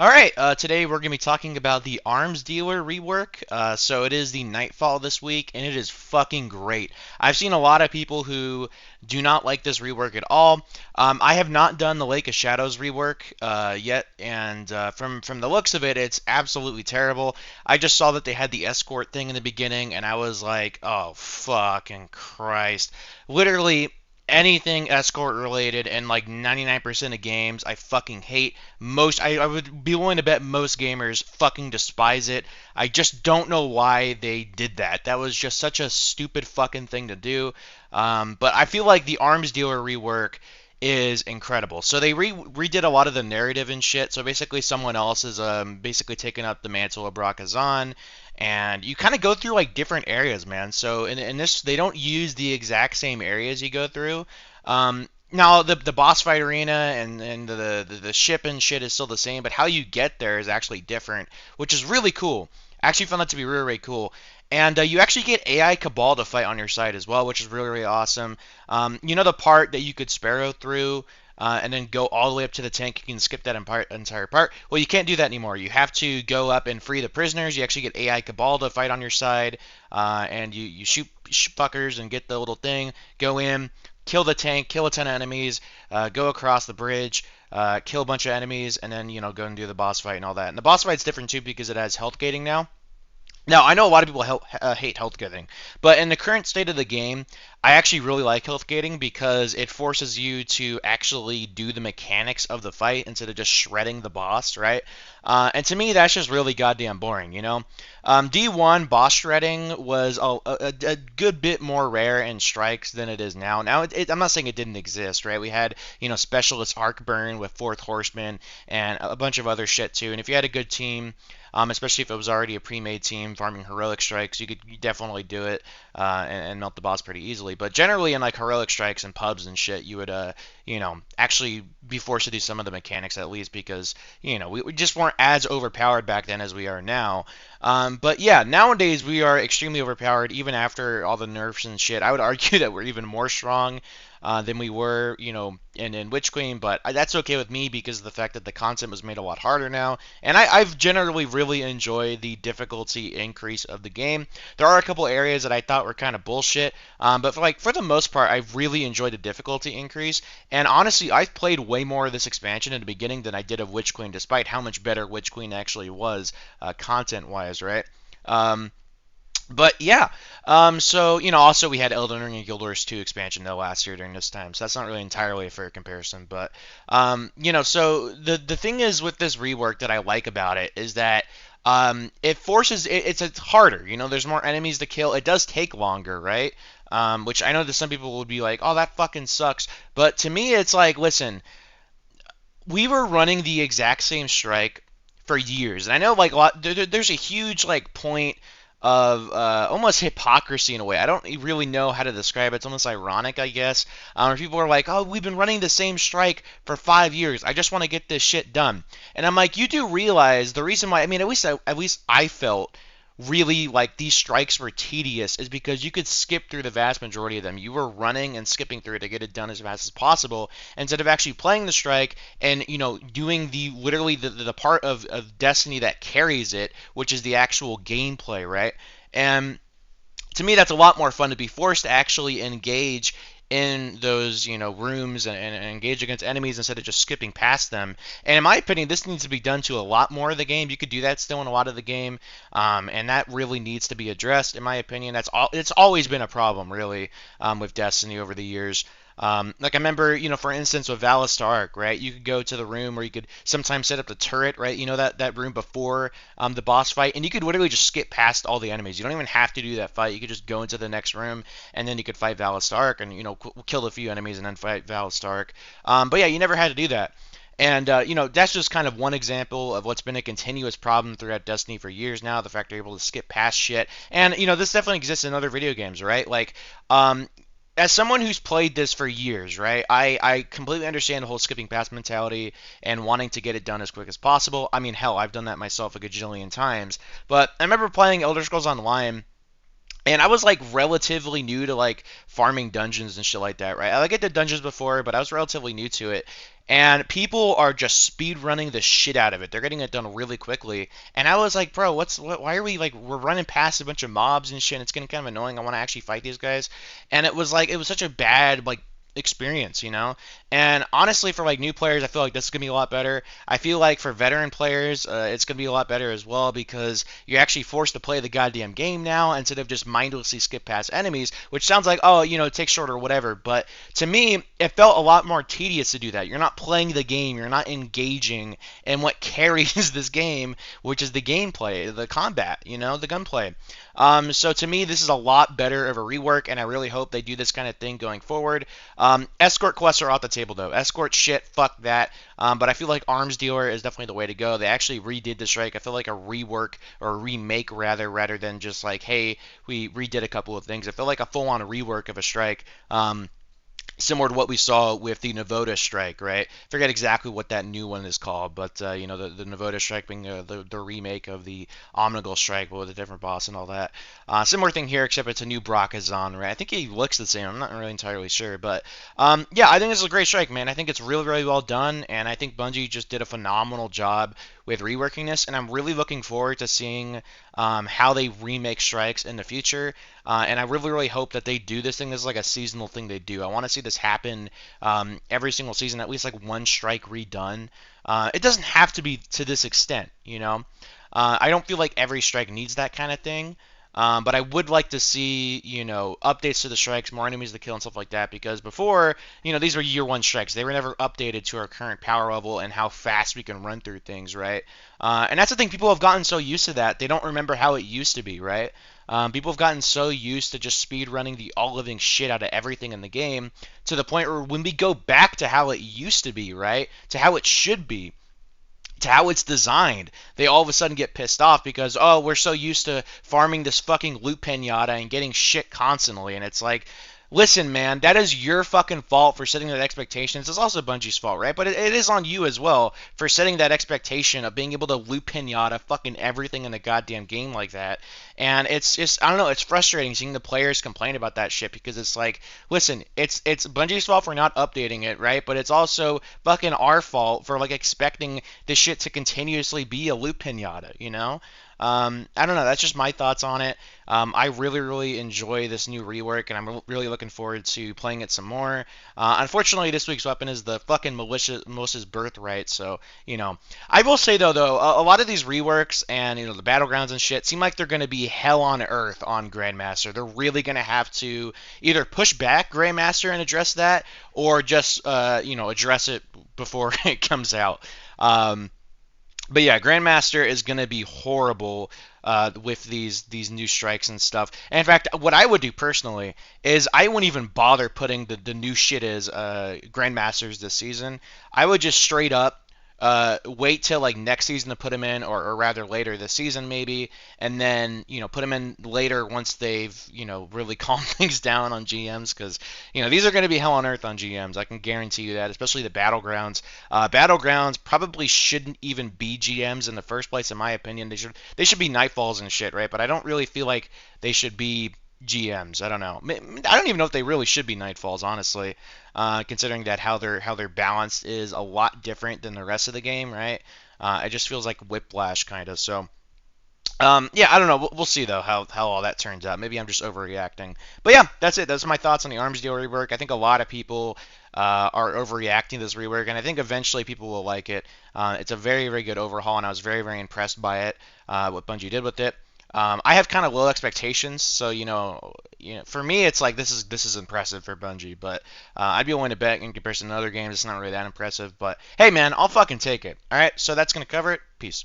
Alright, today we're going to be talking about the Arms Dealer rework. So it is the Nightfall this week, and it is fucking great. I've seen a lot of people who do not like this rework at all. I have not done the Lake of Shadows rework yet, and from the looks of it, it's absolutely terrible. I just saw that they had the escort thing in the beginning, and I was like, oh fucking Christ. Literally, anything escort related and like 99% of games I fucking hate. I would be willing to bet most gamers fucking despise it. I just don't know why they did that. That was just such a stupid fucking thing to do. But I feel like the Arms Dealer rework is incredible. So they redid a lot of the narrative and shit. So basically, someone else is basically taking up the mantle of Brock Kazan, and you kind of go through like different areas, man. So in this, they don't use the exact same areas you go through. Now the boss fight arena and the ship and shit is still the same, but how you get there is actually different, which is really cool. I actually found that to be really, really cool. And you actually get AI Cabal to fight on your side as well, which is really, really awesome. You know the part that you could Sparrow through and then go all the way up to the tank? You can skip that entire part. Well, you can't do that anymore. You have to go up and free the prisoners. You actually get AI Cabal to fight on your side, and you shoot fuckers and get the little thing. Go in, kill the tank, kill a ton of enemies, go across the bridge, kill a bunch of enemies, and then go and do the boss fight and all that. And the boss fight's different too because it has health gating now. Now, I know a lot of people hate health gating, but in the current state of the game, I actually really like health gating because it forces you to actually do the mechanics of the fight instead of just shredding the boss, right? And to me, that's just really goddamn boring, you know? D1 boss shredding was a good bit more rare in strikes than it is now. Now, I'm not saying it didn't exist, right? We had, Specialist Arc Burn with Fourth Horseman and a bunch of other shit too. And if you had a good team, especially if it was already a pre-made team farming heroic strikes, you could definitely do it and melt the boss pretty easily. But generally, in like heroic strikes and pubs and shit, you would, actually be forced to do some of the mechanics at least because, we just weren't as overpowered back then as we are now. But yeah, nowadays we are extremely overpowered even after all the nerfs and shit. I would argue that we're even more strong than we were, in Witch Queen, but that's okay with me because of the fact that the content was made a lot harder now, and I've generally really enjoyed the difficulty increase of the game. There are a couple areas that I thought were kind of bullshit, but for the most part, I've really enjoyed the difficulty increase, and honestly, I've played way more of this expansion in the beginning than I did of Witch Queen, despite how much better Witch Queen actually was, content-wise, right? But yeah, so also we had Elden Ring and Guild Wars 2 expansion though last year during this time, so that's not really entirely a fair comparison. But so the thing is with this rework that I like about it is that it forces it's harder. There's more enemies to kill. It does take longer, right? Which I know that some people would be like, oh, that fucking sucks. But to me, it's like, listen, we were running the exact same strike for years, and I know like there's a huge like point of almost hypocrisy in a way. I don't really know how to describe it. It's almost ironic, I guess. Where people are like, "Oh, we've been running the same strike for 5 years. I just want to get this shit done." And I'm like, you do realize the reason why? I mean, at least I felt really like these strikes were tedious is because you could skip through the vast majority of them. You were running and skipping through it to get it done as fast as possible instead of actually playing the strike and doing the literally the part of Destiny that carries it, which is the actual gameplay, right? And to me, that's a lot more fun to be forced to actually engage in those rooms and engage against enemies instead of just skipping past them. And in my opinion, this needs to be done to a lot more of the game. You could do that still in a lot of the game, and that really needs to be addressed. In my opinion, it's always been a problem really with Destiny over the years. Like I remember, for instance, with Valis Arc, right? You could go to the room where you could sometimes set up the turret, right? That room before the boss fight, and you could literally just skip past all the enemies. You don't even have to do that fight. You could just go into the next room, and then you could fight Valis Arc, and kill a few enemies, and then fight Valis Arc. But yeah, you never had to do that. And that's just kind of one example of what's been a continuous problem throughout Destiny for years now. The fact they're able to skip past shit, and this definitely exists in other video games, right? Like, as someone who's played this for years, right, I completely understand the whole skipping past mentality and wanting to get it done as quick as possible. I mean, hell, I've done that myself a gajillion times. But I remember playing Elder Scrolls Online And I was like relatively new to like farming dungeons and shit like that, right? I like I did dungeons before, but I was relatively new to it. And people are just speed running the shit out of it. They're getting it done really quickly. And I was like, bro, why are we like we're running past a bunch of mobs and shit, and it's getting kind of annoying. I want to actually fight these guys. And it was like it was such a bad like experience, you know? And honestly, for like new players, I feel like this is gonna be a lot better. I feel like for veteran players, it's gonna be a lot better as well because you're actually forced to play the goddamn game now instead of just mindlessly skip past enemies, which sounds like, oh, you know, it takes shorter or whatever. But to me, it felt a lot more tedious to do that. You're not playing the game, you're not engaging in what carries this game, which is the gameplay, the combat, you know, the gunplay. So to me, this is a lot better of a rework, and I really hope they do this kind of thing going forward. Escort quests are off the table though. Escort shit, fuck that. But I feel like Arms Dealer is definitely the way to go. They actually redid the strike. I feel like a rework or a remake rather than just like, hey, we redid a couple of things. I feel like a full-on rework of a strike. Similar to what we saw with the Navoda strike, right? Forget exactly what that new one is called, but you know the Navoda strike being the remake of the Omnigul strike, but with a different boss and all that. Similar thing here, except it's a new Brakazan, right? I think he looks the same. I'm not really entirely sure, but yeah, I think this is a great strike, man. I think it's really well done, and I think Bungie just did a phenomenal job with reworking this, and I'm really looking forward to seeing how they remake strikes in the future. And I really hope that they do this thing as like a seasonal thing they do. I want to see this happen every single season, at least like one strike redone. It doesn't have to be to this extent, you know. I don't feel like every strike needs that kind of thing. But I would like to see, you know, updates to the strikes, more enemies to kill and stuff like that. Because before, you know, these were year one strikes. They were never updated to our current power level and how fast we can run through things, right? And that's the thing. People have gotten so used to that they don't remember how it used to be, right? People have gotten so used to just speed running the all living shit out of everything in the game to the point where when we go back to how it used to be, right, to how it should be, to how it's designed, they all of a sudden get pissed off because, oh, we're so used to farming this fucking loot pinata and getting shit constantly. And it's like, listen, man, that is your fucking fault for setting that expectation. It's also Bungie's fault, right? But it is on you as well for setting that expectation of being able to loot pinata fucking everything in the goddamn game like that. And it's just, I don't know, it's frustrating seeing the players complain about that shit because it's like, listen, it's Bungie's fault for not updating it, right? But it's also fucking our fault for like expecting this shit to continuously be a loot pinata, you know? I don't know. That's just my thoughts on it. I really enjoy this new rework, and I'm really looking forward to playing it some more. Unfortunately, this week's weapon is the fucking Melissa's birthright. So, you know, I will say though, a lot of these reworks and you know the battlegrounds and shit seem like they're going to be hell on earth on Grandmaster. They're really going to have to either push back Grandmaster and address that, or just you know address it before it comes out. But yeah, Grandmaster is going to be horrible with these new strikes and stuff. And in fact, what I would do personally is I wouldn't even bother putting the new shit as Grandmasters this season. I would just straight up wait till like next season to put him in, or rather later this season maybe, and then you know put him in later once they've you know really calmed things down on GMs because you know these are going to be hell on earth on GMs. I can guarantee you that, especially the battlegrounds. Battlegrounds probably shouldn't even be GMs in the first place, in my opinion. They should be Nightfalls and shit, right? But I don't really feel like they should be GMs. I don't know. I don't even know if they really should be Nightfalls, honestly, considering that how their balance is a lot different than the rest of the game, right? It just feels like whiplash, kind of. So, yeah, I don't know. We'll see though how all that turns out. Maybe I'm just overreacting. But yeah, that's it. Those are my thoughts on the Arms Deal rework. I think a lot of people are overreacting to this rework, and I think eventually people will like it. It's a very good overhaul, and I was very impressed by it. What Bungie did with it. I have kind of low expectations, so for me, it's like this is impressive for Bungie, but I'd be willing to bet in comparison to other games, it's not really that impressive. But hey, man, I'll fucking take it. All right, so that's gonna cover it. Peace.